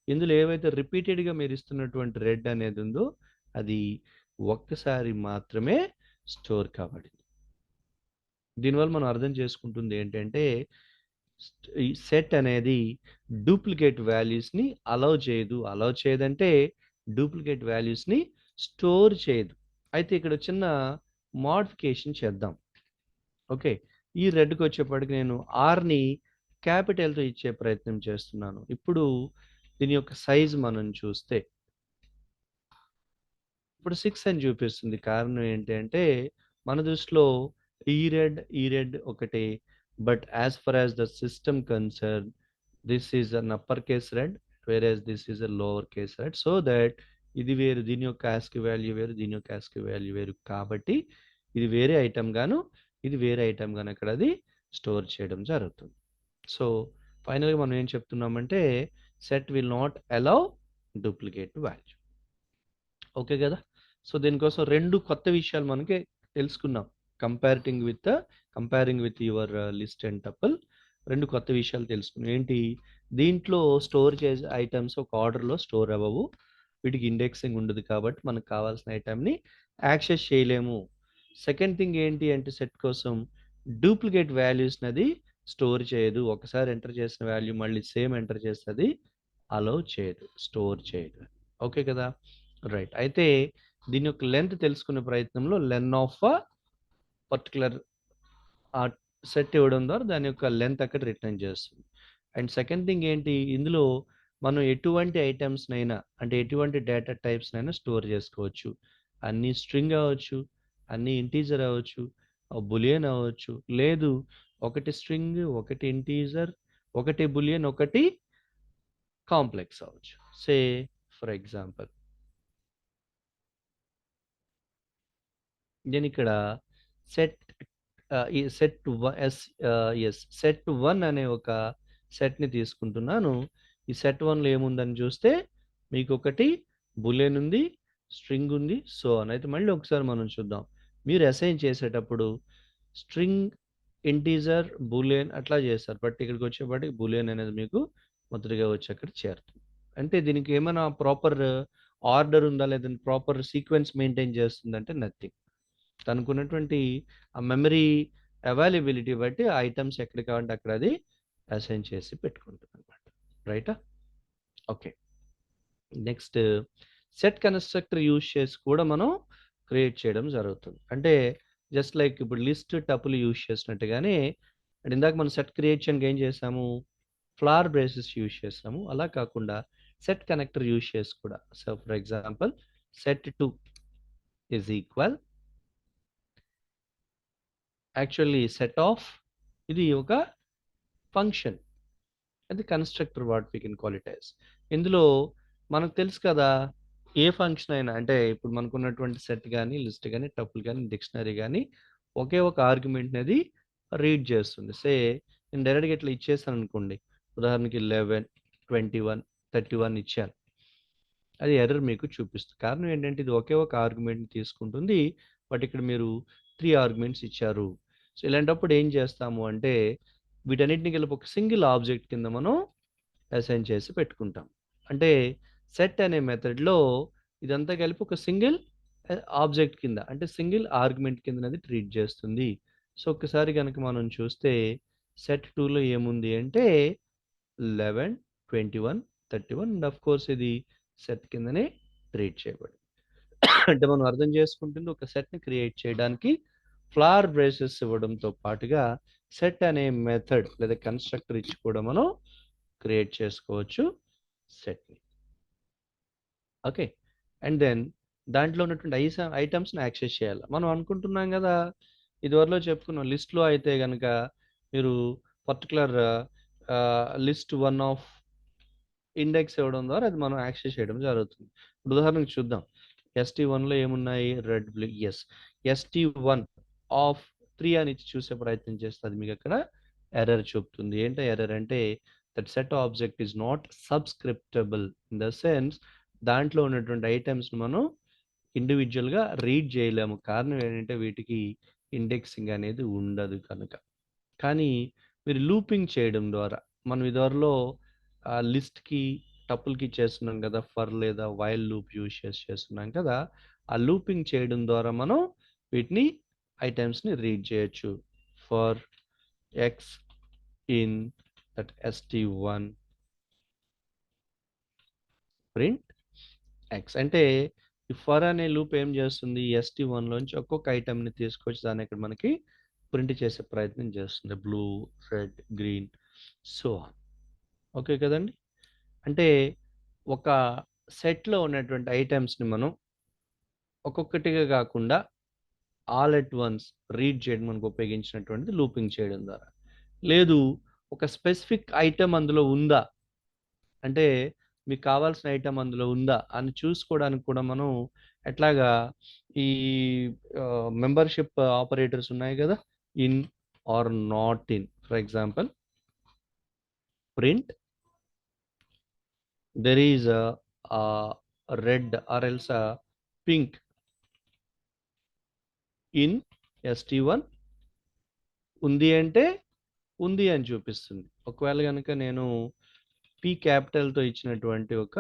ఇందులో ఏవైతే రిపీటెడ్గా మీరు ఇస్తున్నటువంటి రెడ్ అనేది ఉందో అది ఒక్కసారి మాత్రమే స్టోర్ కాబడింది. దీనివల్ల మనం అర్థం చేసుకుంటుంది ఏంటంటే ఈ సెట్ అనేది డూప్లికేట్ వాల్యూస్ని అలౌ చేయదంటే డూప్లికేట్ వాల్యూస్ని స్టోర్ చేయదు. అయితే ఇక్కడ చిన్న మోడిఫికేషన్ చేద్దాం. ఓకే, ఈ రెడ్కి వచ్చేప్పటికి నేను ఆర్ని క్యాపిటల్తో ఇచ్చే ప్రయత్నం చేస్తున్నాను. ఇప్పుడు దీని యొక్క సైజ్ మనం చూస్తే ఇప్పుడు 6 అని చూపిస్తుంది. కారణం ఏంటి అంటే మన దృష్టిలో ఈ రెడ్ ఒకటే, but as for as the system concern this is an upper case red whereas this is a lower case red. So that ఇది వేరు, దీని యొక్క ASCII వాల్యూ వేరు, దీని యొక్క ASCII వాల్యూ వేరు, కాబట్టి ఇది వేరే ఐటమ్ గాను ఇది వేరే ఐటమ్ గాను అక్కడ అది స్టోర్ చేయడం జరుగుతుంది. సో ఫైనల్గా మనం ఏం చెప్తున్నామంటే set will not allow duplicate value. Okay కదా? సో దీనికోసం 2 కొత్త విషయాలు మనకి తెలుసుకున్నాం. Comparing with your list and tuple 2 కొత్త విషయాలు తెలుసుకున్నాం. ఏంటి? దీంట్లో స్టోర్ చేసే ఐటమ్స్ ఒక ఆర్డర్లో స్టోర్ అవ్వవు, వీటికి ఇండెక్సింగ్ ఉండదు, కాబట్టి మనకు కావాల్సిన ఐటమ్ని యాక్సెస్ చేయలేము. సెకండ్ థింగ్ ఏంటి అంటే సెట్ కోసం డూప్లికేట్ వాల్యూస్ని అది స్టోర్ చేయదు. ఒకసారి ఎంటర్ చేసిన వాల్యూ మళ్ళీ సేమ్ ఎంటర్ చేస్తుంది, అలౌ చేయదు, స్టోర్ చేయదు. ఓకే కదా? రైట్. అయితే దీని యొక్క లెంత్ తెలుసుకునే ప్రయత్నంలో లెన్ ఆఫ్ పర్టికులర్ సెట్ ఇవ్వడం ద్వారా దాని యొక్క లెంత్ అక్కడ రిటర్న్ చేస్తుంది. అండ్ సెకండ్ థింగ్ ఏంటి, ఇందులో మనం ఎటువంటి ఐటమ్స్నైనా అంటే ఎటువంటి డేటా టైప్స్నైనా స్టోర్ చేసుకోవచ్చు. అన్ని స్ట్రింగ్ అవ్వచ్చు, అన్ని ఇంటీజర్ అవ్వచ్చు, బులియన్ అవ్వచ్చు, లేదు ఒకటి స్ట్రింగ్, ఒకటి ఇంటీజర్, ఒకటి బులియన్, ఒకటి కాంప్లెక్స్ అవ్వచ్చు. సే ఫర్ ఎగ్జాంపుల్ నేను ఇక్కడ సెట్ ఈ సెట్ 1 అనే ఒక సెట్ని తీసుకుంటున్నాను. ఈ సెట్ 1లో ఏముందని చూస్తే మీకు ఒకటి బులియన్ ఉంది, స్ట్రింగ్ ఉంది, సో అని. అయితే మళ్ళీ ఒకసారి మనం చూద్దాం. మీరు అసైన్ చేసేటప్పుడు స్ట్రింగ్, ఇంటీజర్, బూలియన్ అట్లా చేస్తారు, బట్ ఇక్కడికి వచ్చేప్పటికి బూలియన్ అనేది మీకు మొదటిగా వచ్చి అక్కడ చేరుతుంది. అంటే దీనికి ఏమైనా ప్రాపర్ ఆర్డర్ ఉందా, లేదంటే ప్రాపర్ సీక్వెన్స్ మెయింటైన్ చేస్తుందంటే నథింగ్. తనకున్నటువంటి ఆ మెమరీ అవైలబిలిటీ బట్టి ఆ ఐటమ్స్ ఎక్కడ కావాలంటే అక్కడ అది అసైన్ చేసి పెట్టుకుంటుంది అనమాట. రైటా? Okay. Next set constructor use చేసి కూడా మనం క్రియేట్ చేయడం జరుగుతుంది. అంటే జస్ట్ లైక్ ఇప్పుడు లిస్ట్ టపుల్ యూజ్ చేసినట్టుగానే అండ్ ఇందాక మనం సెట్ క్రియేట్ చేయడానికి ఏం చేసాము, ఫ్లవర్ బ్రేసెస్ యూజ్ చేసాము. అలా కాకుండా సెట్ కనెక్టర్ యూజ్ చేసి కూడా, so for example set2 is equal actually set of, ఇది ఒక ఫంక్షన్, అది constructor what we can call it as. ఇందులో మనకు తెలుసు కదా ఏ ఫంక్షన్ అయినా అంటే ఇప్పుడు మనకు ఉన్నటువంటి సెట్ కానీ, లిస్ట్ కానీ, టపుల్ కానీ, డిక్షనరీ కానీ ఒకే ఒక ఆర్గ్యుమెంట్ అనేది రీడ్ చేస్తుంది. సే నేను డైరెక్ట్గా ఇట్లా ఇచ్చేసాను అనుకోండి, ఉదాహరణకి 11, 21, 31 ఇచ్చాను, అది ఎర్రర్ మీకు చూపిస్తుంది. కారణం ఏంటంటే ఇది ఒకే ఒక ఆర్గ్యుమెంట్ని తీసుకుంటుంది, బట్ ఇక్కడ మీరు 3 ఆర్గ్యుమెంట్స్ ఇచ్చారు. సో ఇలాంటప్పుడు ఏం చేస్తాము అంటే వీటన్నిటిని కలిపి ఒక సింగిల్ ఆబ్జెక్ట్ కింద మనం అసైన్ చేసి పెట్టుకుంటాం. అంటే సెట్ అనే మెథడ్లో ఇదంతా కలిపి ఒక సింగిల్ ఆబ్జెక్ట్ కింద అంటే సింగిల్ ఆర్గ్యుమెంట్ కింద ట్రీట్ చేస్తుంది. సో ఒక్కసారి కనుక మనం చూస్తే సెట్ 2లో ఏముంది అంటే 11, 21, 31 అండ్ ఆఫ్ కోర్స్ ఇది సెట్ కిందనే ట్రీట్ చేయబడింది. అంటే మనం అర్థం చేసుకుంటుంది ఒక సెట్ని క్రియేట్ చేయడానికి ఫ్లవర్ బ్రేసెస్ ఇవ్వడంతో పాటుగా సెట్ అనే మెథడ్ లేదా కన్స్ట్రక్టర్ ఇచ్చి కూడా మనం క్రియేట్ చేసుకోవచ్చు సెట్ని. ఓకే, అండ్ దెన్ దాంట్లో ఉన్నటువంటి ఐటమ్స్ని యాక్సెస్ చేయాలి. మనం అనుకుంటున్నాం కదా, ఇదివరలో చెప్పుకున్నాం లిస్ట్లో అయితే కనుక మీరు పర్టికులర్ లిస్ట్ 1 ఆఫ్ ఇండెక్స్ ఇవ్వడం ద్వారా అది మనం యాక్సెస్ చేయడం జరుగుతుంది. ఇప్పుడు ఉదాహరణకు చూద్దాం. ST1లో ఏమున్నాయి? Red, blue. Yes, ST1 of 3 అని చూసే ప్రయత్నం చేస్తే అది మీకు అక్కడ ఎర్రర్ చూపుతుంది. ఏంటో ఎర్రర్ అంటే that set object is not subscriptable in the sense దాంట్లో ఉన్నటువంటి ఐటమ్స్ని మనం ఇండివిజువల్గా రీడ్ చేయలేము. కారణం ఏంటంటే వీటికి ఇండెక్సింగ్ అనేది ఉండదు కనుక. కానీ మీరు లూపింగ్ చేయడం ద్వారా మనం ఇదివరలో లిస్ట్కి టపుల్కి చేస్తున్నాం కదా, ఫర్ లేదా వైల్ లూప్ యూజ్ చేస్తున్నాం కదా, ఆ లూపింగ్ చేయడం ద్వారా మనం వీటిని ఐటమ్స్ని రీడ్ చేయొచ్చు. For x in that ST1 print X అంటే ఈ ఫర్ అనే లూప్ ఏం చేస్తుంది? ST1లోంచి ఒక్కొక్క ఐటమ్ని తీసుకొచ్చి దాన్ని ఇక్కడ మనకి ప్రింట్ చేసే ప్రయత్నం చేస్తుంది. Blue, red, green, so on. Okay కదండి. అంటే ఒక సెట్లో ఉన్నటువంటి ఐటమ్స్ని మనం ఒక్కొక్కటిగా కాకుండా ఆల్ ఎట్ వన్స్ రీడ్ చేయడం మనకు ఉపయోగించినటువంటిది లూపింగ్ చేయడం ద్వారా. లేదు ఒక స్పెసిఫిక్ ఐటమ్ అందులో ఉందా అంటే మీకు కావాల్సిన ఐటమ్ అందులో ఉందా అని చూసుకోవడానికి కూడా మనం ఎట్లాగా ఈ మెంబర్షిప్ ఆపరేటర్స్ ఉన్నాయి కదా, in or not in. For example print there is a red or else a pink in ST1 ఉంది అంటే ఉంది అని చూపిస్తుంది. ఒకవేళ కనుక నేను P క్యాపిటల్తో ఇచ్చినటువంటి ఒక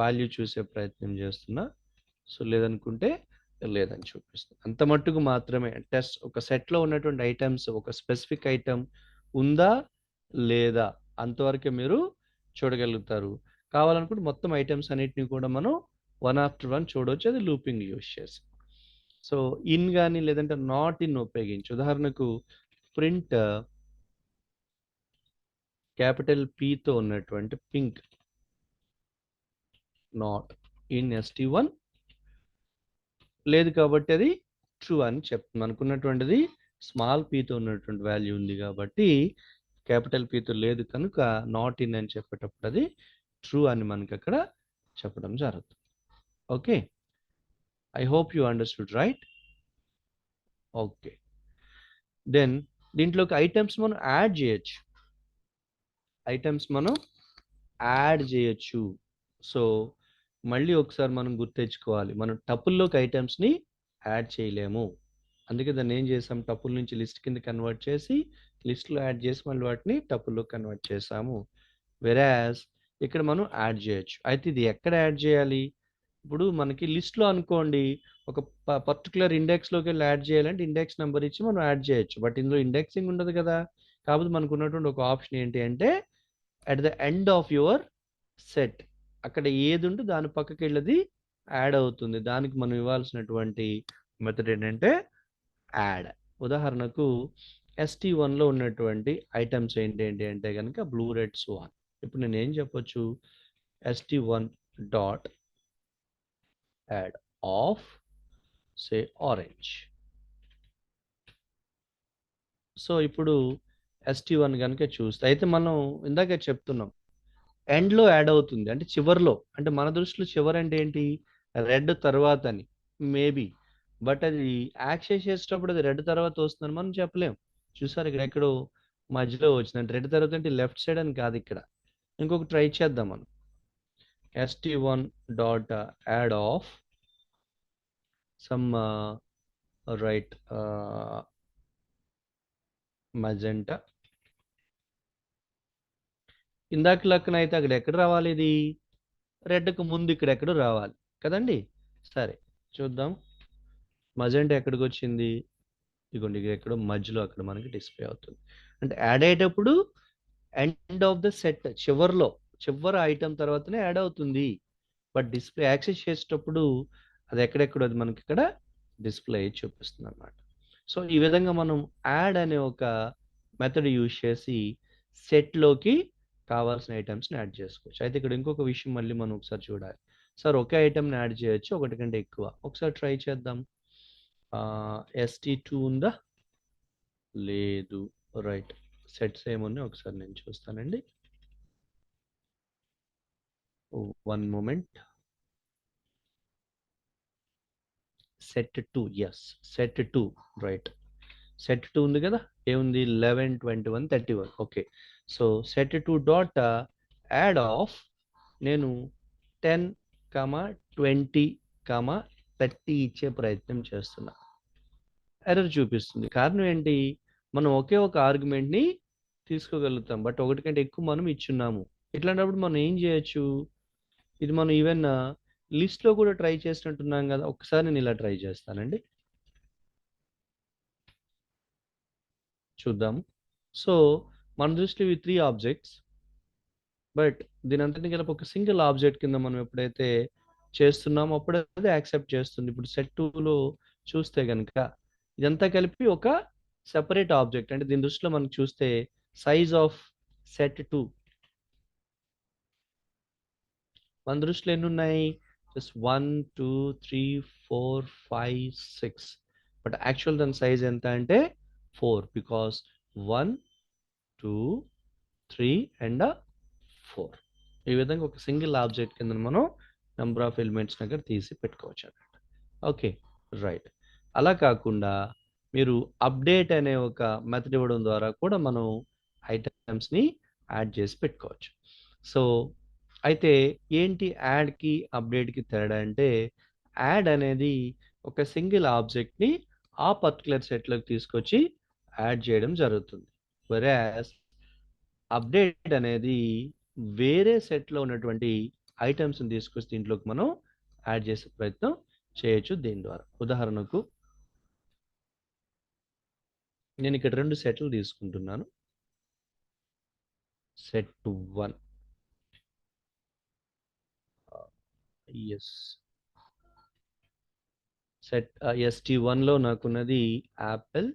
వాల్యూ చూసే ప్రయత్నం చేస్తున్నా, సో లేదనుకుంటే లేదని చూపిస్తుంది. అంత మట్టుకు మాత్రమే టెస్ట్ ఒక సెట్లో ఉన్నటువంటి ఐటమ్స్ ఒక స్పెసిఫిక్ ఐటమ్ ఉందా లేదా అంతవరకే మీరు చూడగలుగుతారు. కావాలనుకుంటే మొత్తం ఐటమ్స్ అన్నిటిని కూడా మనం వన్ ఆఫ్టర్ వన్ చూడవచ్చు, అది లూపింగ్ యూజ్ చేసి. సో ఇన్ కానీ లేదంటే నాట్ ఇన్ ఉపయోగించి ఉదాహరణకు ప్రింట్ క్యాపిటల్ Pతో ఉన్నటువంటి పింక్ నాట్ ఇన్ ST1 లేదు కాబట్టి అది ట్రూ అని చెప్తుంది. అనుకున్నటువంటిది స్మాల్ Pతో ఉన్నటువంటి వాల్యూ ఉంది కాబట్టి క్యాపిటల్ Pతో లేదు కనుక నాట్ ఇన్ అని చెప్పేటప్పుడు అది ట్రూ అని మనకి అక్కడ చెప్పడం జరుగుతుంది. Okay, I hope you understood right. Okay, then దీంట్లోకి ఐటమ్స్ మనం యాడ్ చేయొచ్చు. సో మళ్ళీ ఒకసారి మనం గుర్తెచ్చుకోవాలి, మనం టపుల్లోకి ఐటమ్స్ని యాడ్ చేయలేము. అందుకే దాన్ని ఏం చేసాం, టపుల్ నుంచి లిస్ట్ కింద కన్వర్ట్ చేసి లిస్ట్లో యాడ్ చేసి మళ్ళీ వాటిని టపుల్లో కన్వర్ట్ చేసాము. వెరాజ్ ఇక్కడ మనం యాడ్ చేయొచ్చు. అయితే ఇది ఎక్కడ యాడ్ చేయాలి? ఇప్పుడు మనకి లిస్ట్లో అనుకోండి ఒక పర్టికులర్ ఇండెక్స్లోకి వెళ్ళి యాడ్ చేయాలంటే ఇండెక్స్ నెంబర్ ఇచ్చి మనం యాడ్ చేయొచ్చు. బట్ ఇందులో ఇండెక్సింగ్ ఉండదు కదా, కాబట్టి మనకు ఉన్నటువంటి ఒక ఆప్షన్ ఏంటి అంటే at the end of your set అక్కడ ఏది ఉంటే దాని పక్కకి వెళ్ళది యాడ్ అవుతుంది. దానికి మనం ఇవ్వాల్సినటువంటి మెథడ్ ఏంటంటే యాడ్. ఉదాహరణకు ST1లో ఉన్నటువంటి ఐటమ్స్ ఏంటి అంటే కనుక బ్లూ, రెడ్, సో ఆన్. ఇప్పుడు నేను ఏం చెప్పొచ్చు, ST1 dot add of say orange. So ఇప్పుడు ST1 కనుక చూస్తే అయితే మనం ఇందాక చెప్తున్నాం ఎండ్లో యాడ్ అవుతుంది అంటే చివర్లో, అంటే మన దృష్టిలో చివరి అంటే ఏంటి, రెడ్ తర్వాత అని మేబీ, బట్ అది యాక్సెస్ చేసేటప్పుడు అది రెడ్ తర్వాత వస్తుందని మనం చెప్పలేం. చూసారు ఇక్కడ ఎక్కడో మధ్యలో వచ్చిందంటే రెడ్ తర్వాత అంటే లెఫ్ట్ సైడ్ అని కాదు. ఇక్కడ ఇంకొక ట్రై చేద్దాం మనం, ST1 dot add of some right magenta. ఇందాక లెక్కన అయితే అక్కడ ఎక్కడ రావాలి, ఇది రెడ్కు ముందు ఇక్కడ ఎక్కడో రావాలి కదండి. సరే, చూద్దాం. మజెంటా ఎక్కడికి వచ్చింది? ఇదిగోండి ఎక్కడో మధ్యలో అక్కడ మనకి డిస్ప్లే అవుతుంది. అంటే యాడ్ అయ్యేటప్పుడు ఎండ్ ఆఫ్ ద సెట్ చివరి ఐటమ్ తర్వాతనే యాడ్ అవుతుంది. బట్ డిస్ప్లే యాక్సెస్ చేసేటప్పుడు అది ఎక్కడెక్కడో అది మనకి ఇక్కడ డిస్ప్లే చూపిస్తుంది అనమాట. సో ఈ విధంగా మనం యాడ్ అనే ఒక మెథడ్ యూజ్ చేసి సెట్లోకి కావాల్సిన ఐటమ్స్ని యాడ్ చేసుకోవచ్చు. అయితే ఇక్కడ ఇంకొక విషయం మళ్ళీ మనం ఒకసారి చూడాలి. సార్ ఒకే ఐటమ్ని యాడ్ చేయొచ్చు, ఒకటి కంటే ఎక్కువ. ఒకసారి ట్రై చేద్దాం. ST2 ఉందా? లేదు. రైట్. సెట్స్ ఏమున్నాయి ఒకసారి నేను చూస్తానండి. 1 moment. Set 2, yes, set 2, right. Set 2 ఉంది కదా, ఏముంది? 11, 21, 31. Okay. So set 2 dot add of నేను 10, 20, 30 ఇచ్చే ప్రయత్నం చేస్తున్నా. ఎర్రర్ చూపిస్తుంది. కారణం ఏంటి? మనం ఒకే ఒక ఆర్గ్యుమెంట్ని తీసుకోగలుగుతాం, బట్ ఒకటి కంటే ఎక్కువ మనం ఇచ్చున్నాము. ఇట్లాంటప్పుడు మనం ఏం చేయొచ్చు? ఇది మనం ఈవెన్ లిస్ట్లో కూడా ట్రై చేసినట్టున్నాం కదా. ఒకసారి నేను ఇలా ట్రై చేస్తానండి, చూద్దాం. సో మన దృష్టిలో ఇవి 3 ఆబ్జెక్ట్స్, బట్ దీని అంతటిని కలిపి ఒక సింగిల్ ఆబ్జెక్ట్ కింద మనం ఎప్పుడైతే చేస్తున్నామో అప్పుడు అది యాక్సెప్ట్ చేస్తుంది. ఇప్పుడు సెట్ 2లో చూస్తే కనుక ఇదంతా కలిపి ఒక సెపరేట్ ఆబ్జెక్ట్. అంటే దీని దృష్టిలో మనం చూస్తే సైజ్ ఆఫ్ సెట్ 2 మన దృష్టిలో ఎన్ని ఉన్నాయి? జస్ట్ 1, 2, 3, 4, 5, 6. బట్ యాక్చువల్ దాని సైజ్ ఎంత అంటే 4, బికాస్ 1, 2, 3 అండ్ 4. ఈ విధంగా ఒక సింగిల్ ఆబ్జెక్ట్ కింద మనం నెంబర్ ఆఫ్ ఎలిమెంట్స్ దగ్గర తీసి పెట్టుకోవచ్చు అన్నమాట. Okay, right. అలా కాకుండా మీరు అప్డేట్ అనే ఒక మెథడ్ ఇవ్వడం ద్వారా కూడా మనం ఐటమ్స్ని యాడ్ చేసి పెట్టుకోవచ్చు. సో అయితే ఏంటి యాడ్కి అప్డేట్కి తేడా అంటే, యాడ్ అనేది ఒక సింగిల్ ఆబ్జెక్ట్ని ఆ పర్టికులర్ సెట్లోకి తీసుకొచ్చి యాడ్ చేయడం జరుగుతుంది. వెరాస్ అప్డేట్ అనేది వేరే సెట్లో ఉన్నటువంటి ఐటమ్స్ని తీసుకొచ్చి దీంట్లోకి మనం యాడ్ చేసే ప్రయత్నం చేయొచ్చు దీని ద్వారా. ఉదాహరణకు నేను ఇక్కడ 2 సెట్లు తీసుకుంటున్నాను. Set 1, yes. సెట్ ST1లో నాకున్నది Apple,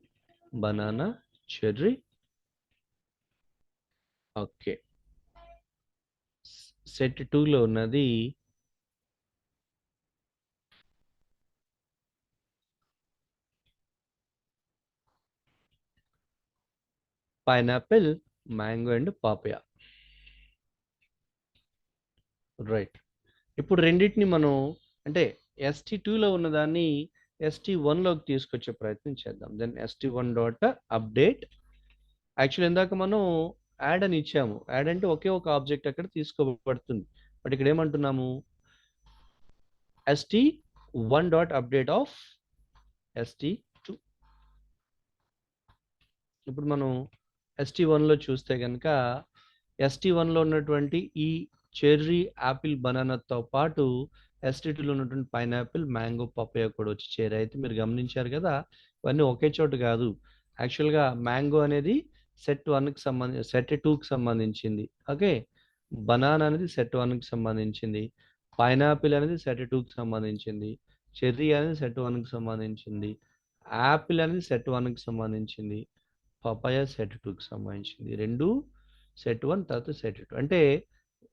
banana, cherry. Okay. Set 2లో ఉన్నది పైనాపిల్, మ్యాంగో అండ్ పాపయ. రైట్. ఇప్పుడు రెండింటిని మనం అంటే ST2లో ఉన్నదాన్ని ST1లోకి తీసుకొచ్చే ప్రయత్నం చేద్దాం. Then ST1 dot update. Actual ఇందాక మనం యాడ్ అని ఇచ్చాము. యాడ్ అంటే ఒకే ఒక ఆబ్జెక్ట్ అక్కడ తీసుకోబడుతుంది. బట్ ఇక్కడ ఏమంటున్నాము? ST1 dot update of ST2. ఇప్పుడు మనం ST1లో చూస్తే కనుక ST1లో ఉన్నటువంటి ఈ చెర్రీ, యాపిల్, బనానాతో పాటు ST2లో ఉన్నటువంటి పైనాపిల్, మ్యాంగో, పపాయ కూడా వచ్చి చేరాయి. అయితే మీరు గమనించారు కదా, ఇవన్నీ ఒకే చోటు కాదు. యాక్చువల్గా మ్యాంగో అనేది సెట్ 1కి సెట్ 2కి సంబంధించింది. ఓకే. బనానా అనేది సెట్ 1కి సంబంధించింది. పైనాపిల్ అనేది సెట్ 2కి సంబంధించింది. చెర్రీ అనేది సెట్ 1కి సంబంధించింది. యాపిల్ అనేది సెట్ 1కి సంబంధించింది. పపాయ సెట్ 2కి సంబంధించింది. రెండు సెట్ 1, తర్వాత సెట్ 2. అంటే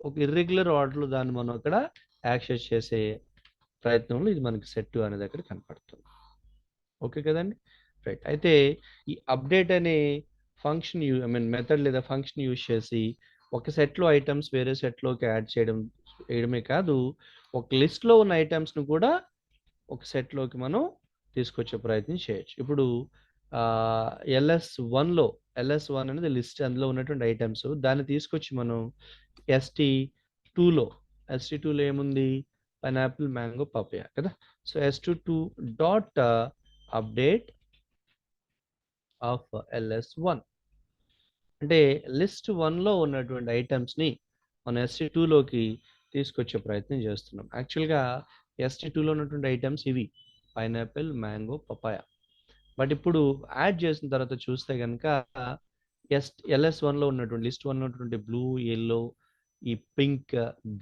ఒక ఇర్రెగ్యులర్ ఆర్డర్లో దాన్ని మనం అక్కడ యాక్సెస్ చేసే ప్రయత్నంలో ఇది మనకి సెట్ 2 అనేది అక్కడ కనపడుతుంది. ఓకే కదండి, రైట్. అయితే ఈ అప్డేట్ అనే ఫంక్షన్ మెథడ్ లేదా ఫంక్షన్ యూజ్ చేసి ఒక సెట్లో ఐటమ్స్ వేరే సెట్లోకి యాడ్ చేయడమే కాదు, ఒక లిస్ట్లో ఉన్న ఐటమ్స్ను కూడా ఒక సెట్లోకి మనం తీసుకొచ్చే ప్రయత్నం చేయొచ్చు. ఇప్పుడు LS1 అనేది లిస్ట్, అందులో ఉన్నటువంటి ఐటమ్స్, దాన్ని తీసుకొచ్చి మనం ST2లో ఏముంది? పైనాపిల్, మ్యాంగో, పపాయ కదా. So ST2 dot update of LS1 అంటే లిస్ట్ 1లో ఉన్నటువంటి ఐటమ్స్ని మనం ST2లోకి తీసుకొచ్చే ప్రయత్నం చేస్తున్నాం. యాక్చువల్గా ST2లో ఉన్నటువంటి ఐటమ్స్ ఇవి, పైనాపిల్, మ్యాంగో, పపాయ. బట్ ఇప్పుడు యాడ్ చేసిన తర్వాత చూస్తే కనుక LS1లో ఉన్నటువంటి లిస్ట్ 1 ఉన్నటువంటి బ్లూ, ఎల్లో, ఈ పింక్,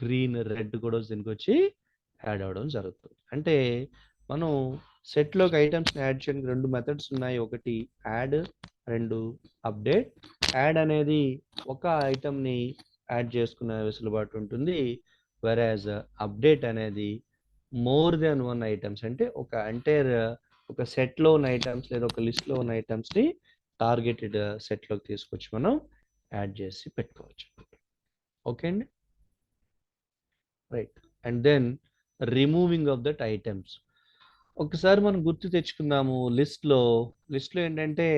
గ్రీన్, రెడ్ కూడా దీనికి వచ్చి యాడ్ అవ్వడం జరుగుతుంది. అంటే మనం సెట్లోకి ఐటమ్స్ని యాడ్ చేయడానికి రెండు మెథడ్స్ ఉన్నాయి. ఒకటి యాడ్, రెండు అప్డేట్. యాడ్ అనేది ఒక ఐటమ్ని యాడ్ చేసుకునే వెసులుబాటు ఉంటుంది, వెరాజ్ అప్డేట్ అనేది మోర్ దెన్ వన్ ఐటమ్స్, అంటే ఒక సెట్లో ఉన్న ఐటమ్స్ లేదా ఒక లిస్ట్లో ఉన్న ఐటమ్స్ని టార్గెటెడ్ సెట్లోకి తీసుకొచ్చి మనం యాడ్ చేసి పెట్టుకోవచ్చు. ఓకే అండి, right. And then removing of that items. ఒకసారి మనం గుర్తు తెచ్చుకుందాము. లిస్ట్లో ఏంటంటే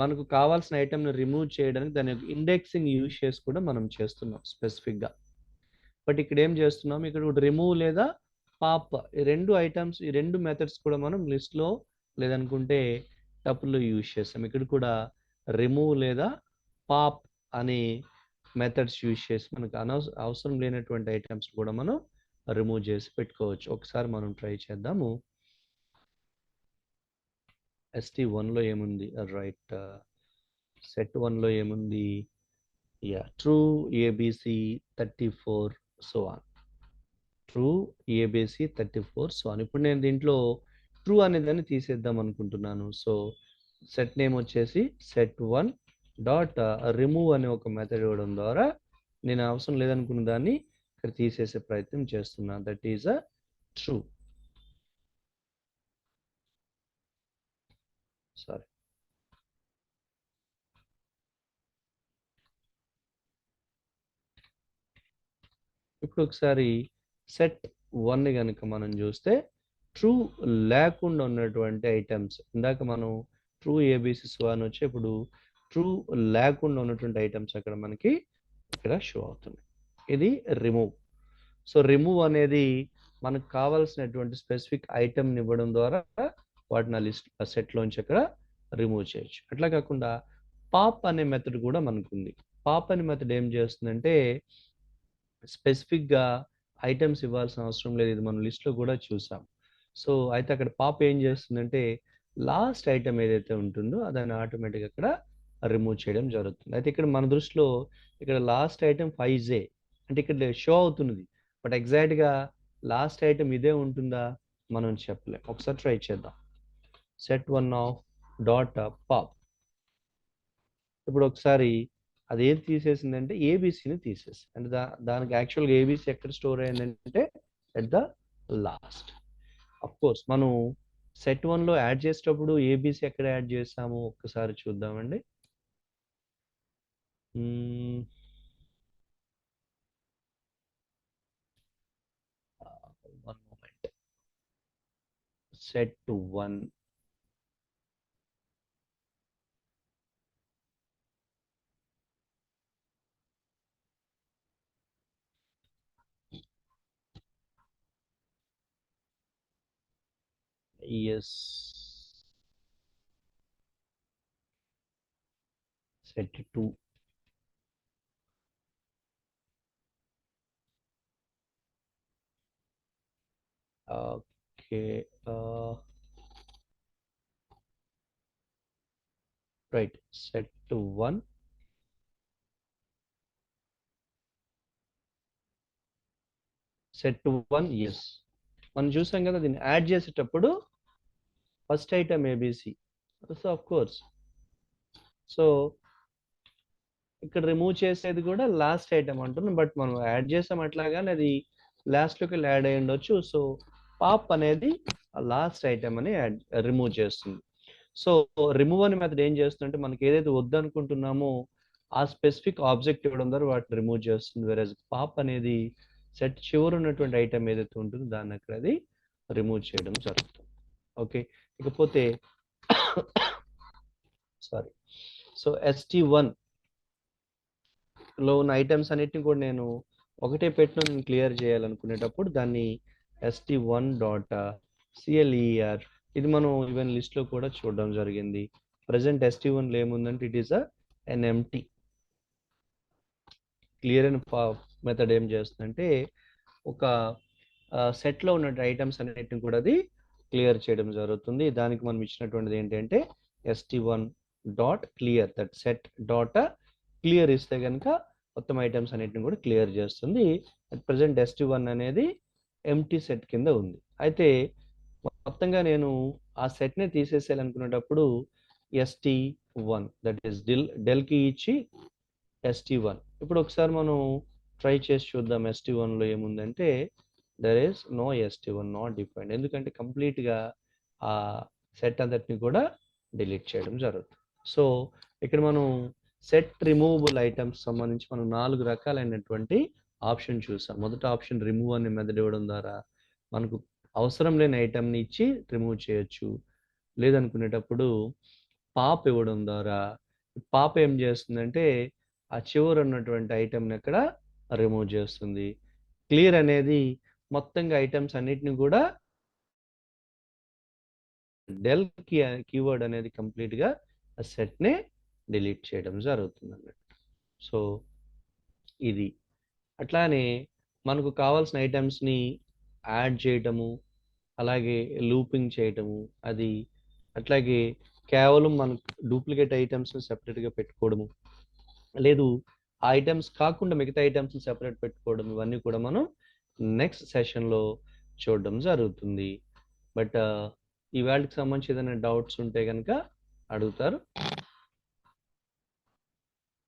మనకు కావాల్సిన ఐటమ్ని రిమూవ్ చేయడానికి దాని యొక్క ఇండెక్సింగ్ యూజ్ చేసి కూడా మనం చేస్తున్నాం స్పెసిఫిక్గా. బట్ ఇక్కడ ఏం చేస్తున్నాం, ఇక్కడ రిమూవ్ లేదా పాప్, ఈ రెండు మెథడ్స్ కూడా మనం లిస్ట్లో లేదనుకుంటే టపుల్లో యూజ్ చేస్తాం. ఇక్కడ కూడా రిమూవ్ లేదా పాప్ అనే మెథడ్స్ యూజ్ చేసి మనకు అవసరం లేనటువంటి ఐటమ్స్ కూడా మనం రిమూవ్ చేసి పెట్టుకోవచ్చు. ఒకసారి మనం ట్రై చేద్దాము. ST1లో ఏముంది, రైట్, సెట్ 1లో ఏముంది, true, ABC 34, so on. True, ABC 34, so on. ఇప్పుడు నేను దీంట్లో ట్రూ అనేదాన్ని తీసేద్దాం అనుకుంటున్నాను. సో సెట్ నేమ్ వచ్చేసి set1 డాట్ రిమూవ్ అనే ఒక మెథడ్ ఇవ్వడం ద్వారా నేను అవసరం లేదనుకున్న దాన్ని ఇక్కడ తీసేసే ప్రయత్నం చేస్తున్నా. That is a true. Sorry, ఇప్పుడు ఒకసారి సెట్ 1ని కనుక మనం చూస్తే ట్రూ లేకుండా ఉన్నటువంటి ఐటమ్స్, ఇందాక మనం ట్రూ, ABC, సో అని వచ్చి ఇప్పుడు ట్రూ లేకుండా ఉన్నటువంటి ఐటమ్స్ అక్కడ మనకి ఇక్కడ షో అవుతుంది. ఇది రిమూవ్. సో రిమూవ్ అనేది మనకు కావాల్సినటువంటి స్పెసిఫిక్ ఐటమ్ని ఇవ్వడం ద్వారా వాటిని ఆ సెట్లోంచి అక్కడ రిమూవ్ చేయొచ్చు. అట్లా కాకుండా పాప్ అనే మెథడ్ కూడా మనకు ఉంది. పాప్ అనే మెథడ్ ఏం చేస్తుందంటే స్పెసిఫిక్గా ఐటమ్స్ ఇవ్వాల్సిన అవసరం లేదు, ఇది మనం లిస్ట్లో కూడా చూసాం. సో అయితే అక్కడ పాప్ ఏం చేస్తుందంటే లాస్ట్ ఐటమ్ ఏదైతే ఉంటుందో దాన్ని ఆటోమేటిక్గా అక్కడ రిమూవ్ చేయడం జరుగుతుంది. అయితే ఇక్కడ మన దృష్టిలో ఇక్కడ లాస్ట్ ఐటమ్ 5J అంటే ఇక్కడ షో అవుతున్నది, బట్ ఎగ్జాక్ట్గా లాస్ట్ ఐటమ్ ఇదే ఉంటుందా మనం చెప్పలేం. ఒకసారి ట్రై చేద్దాం. set1 of dot pop. ఇప్పుడు ఒకసారి అది ఏది తీసేసిందంటే ఏబీసీని తీసేసి, అంటే దానికి యాక్చువల్గా ఏబీసీ ఎక్కడ స్టోర్ అయిందంటే at the last. Of course మనం సెట్ 1లో యాడ్ చేసేటప్పుడు ఏబీసీ ఎక్కడ యాడ్ చేసాము ఒక్కసారి చూద్దామండి. One moment. Set 1, yes, set 2, okay, right, set 1, set 1, yes. మనం చూసాం కదా దీన్ని యాడ్ చేసేటప్పుడు first item ABC. So of course, so ఇక్కడ రిమూవ్ చేసేది కూడా లాస్ట్ ఐటమ్ అంటున్నాం, బట్ మనం యాడ్ చేసాం అట్లాగానే అది లాస్ట్లోకి యాడ్ అయ్యి ఉండొచ్చు. సో పాప్ అనేది లాస్ట్ ఐటమ్ అని రిమూవ్ చేస్తుంది. సో రిమూవ్ అనే మెథడ్ ఏం చేస్తుందంటే మనకి ఏదైతే వద్దనుకుంటున్నామో ఆ స్పెసిఫిక్ ఆబ్జెక్ట్ ఇవ్వడం ద్వారా వాటిని రిమూవ్ చేస్తుంది. వేరేజ్ పాప్ అనేది సెట్ చివరి ఉన్నటువంటి ఐటమ్ ఏదైతే ఉంటుందో దాన్ని అక్కడ అది రిమూవ్ చేయడం జరుగుతుంది. ఓకే, ఇకపోతే సారీ, సో ST1 లో ఉన్న ఐటమ్స్ అన్నిటిని కూడా నేను ఒకటే పెట్టిన నేను క్లియర్ చేయాలనుకునేటప్పుడు దాన్ని ST1 డాట్ CLER, ఇది మనం ఈవెన్ లిస్ట్లో కూడా చూడడం జరిగింది. ప్రజెంట్ ST1లో ఏముందంటే it is an empty. Clear and method ఏం చేస్తుందంటే ఒక సెట్లో ఉన్న ఐటమ్స్ అన్నిటిని కూడా అది క్లియర్ చేయడం జరుగుతుంది. దానికి మనం ఇచ్చినటువంటిది ఏంటంటే st1 dot clear, that set dot clear ఇస్తే కనుక మొత్తం ఐటమ్స్ అన్నిటిని కూడా క్లియర్ చేస్తుంది. అట్ ప్రజెంట్ st1 అనేది ఎంటీ సెట్ కింద ఉంది. అయితే మొత్తంగా నేను ఆ సెట్ని తీసేసేయాలనుకునేటప్పుడు st1 దట్ ఈస్ డెల్కి ఇచ్చి st1. ఇప్పుడు ఒకసారి మనం ట్రై చేసి చూద్దాం. st1లో ఏముందంటే there is no st1 not defined, ఎందుకంటే కంప్లీట్గా ఆ సెట్ అంతటిని కూడా డిలీట్ చేయడం జరుగుతుంది. సో ఇక్కడ మనం సెట్ రిమూవబుల్ ఐటమ్స్ సంబంధించి మనం 4 రకాలైనటువంటి ఆప్షన్ చూసాం. మొదటి ఆప్షన్ రిమూవ్ అనే మెథడ్ ఇవ్వడం ద్వారా మనకు అవసరం లేని ఐటమ్ని ఇచ్చి రిమూవ్ చేయొచ్చు. లేదనుకునేటప్పుడు పాప్ ఇవ్వడం ద్వారా పాప్ ఏం చేస్తుందంటే ఆ చివర ఉన్నటువంటి ఐటమ్ని అక్కడ రిమూవ్ చేస్తుంది. క్లియర్ అనేది మొత్తంగా ఐటమ్స్ అన్నిటిని కూడా డెల్ కీవర్డ్ అనేది కంప్లీట్గా ఆ సెట్నే డిలీట్ చేయడం జరుగుతుంది అన్నట్టు. సో ఇది అట్లానే మనకు కావాల్సిన ఐటమ్స్ని యాడ్ చేయటము, అలాగే లూపింగ్ చేయటము, అది అట్లాగే కేవలం మనకు డూప్లికేట్ ఐటమ్స్ని సెపరేట్గా పెట్టుకోవడము, లేదు ఆ ఐటమ్స్ కాకుండా మిగతా ఐటమ్స్ని సెపరేట్ పెట్టుకోవడం, ఇవన్నీ కూడా మనం నెక్స్ట్ సెషన్లో చూడడం జరుగుతుంది. బట్ ఈ వేళకి సంబంధించి ఏదైనా డౌట్స్ ఉంటే కనుక అడుగుతారు.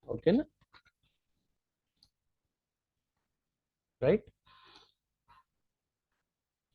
ఓకేనా, రైట్?